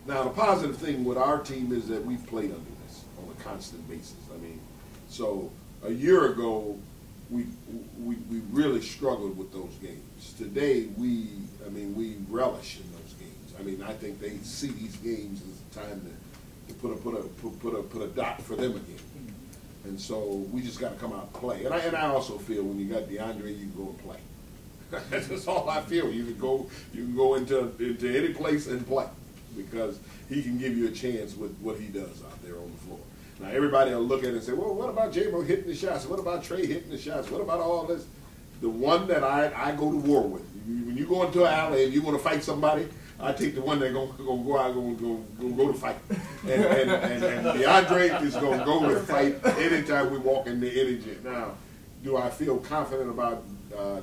Now, the positive thing with our team is that we've played under this on a constant basis. I mean, so a year ago, we really struggled with those games. Today, we relish in those games. I mean, I think they see these games as a time to put a dot for them again. And so we just got to come out and play. And I also feel when you got DeAndre, you can go and play. That's all I feel. You can go into any place and play because he can give you a chance with what he does out there on the floor. Now everybody will look at it and say, well, what about J-Mo hitting the shots? What about Trey hitting the shots? What about all this? The one that I go to war with. When you go into an alley and you want to fight somebody, I take the one that's gonna go out and go to fight. And DeAndre is gonna go to fight anytime we walk in the any gym. Now, do I feel confident about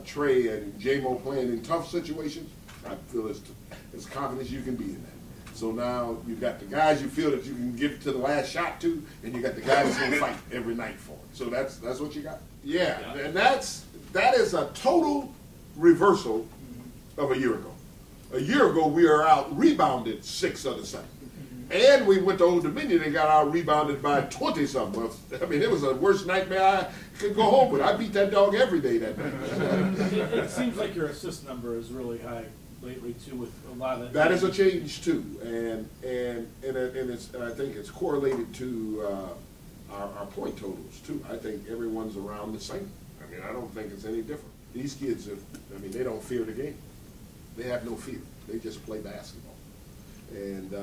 Trey and J-Mo playing in tough situations? I feel as confident as you can be in that. So now you got the guys you feel that you can give to the last shot to, and you got the guys that's gonna fight every night for it. So that's what you got. Yeah, and that is a total reversal of a year ago. A year ago, we were out rebounded 6 of the 7. And we went to Old Dominion and got out rebounded by 20-something. I mean, it was the worst nightmare I could go home with. I beat that dog every day that night. It seems like your assist number is really high lately, too, with a lot of that is a change, too. And I think it's correlated to our point totals, too. I think everyone's around the same. I mean, I don't think it's any different. These kids, they don't fear the game. They have no fear. They just play basketball. And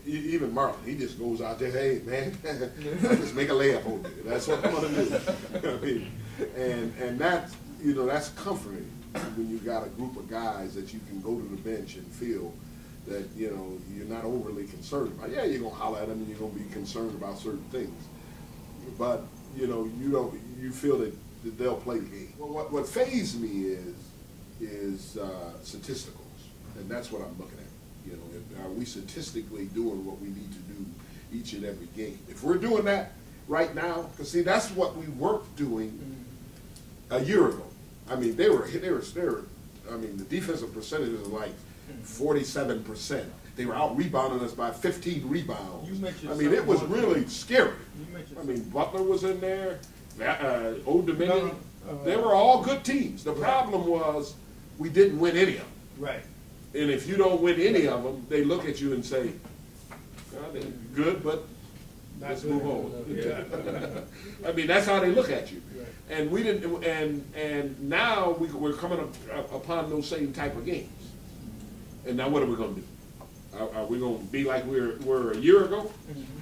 even Marlon, he just goes out there, hey, man, I just make a layup over there. That's what I'm going to do. I mean, and that's, that's comforting when you got a group of guys that you can go to the bench and feel that, you're not overly concerned about. Yeah, you're going to holler at them and you're going to be concerned about certain things. But, you feel that they'll play the game. Well, what fazed me is statisticals, and that's what I'm looking at. Are we statistically doing what we need to do each and every game? If we're doing that right now, because see, that's what we weren't doing a year ago. I mean, they were. I mean, the defensive percentage was like 47%. They were out rebounding us by 15 rebounds. I mean, it was really scary. I mean, Butler was in there. Old Dominion. They were all good teams. The problem was we didn't win any of them. Right. And if you don't win any of them, they look at you and say, well, they're good, but let's move on. Yeah. I mean, that's how they look at you. Right. And we didn't. And now we're coming upon those same type of games. And now what are we going to do? Are we going to be like we were a year ago,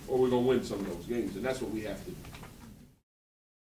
or are we going to win some of those games? And that's what we have to do.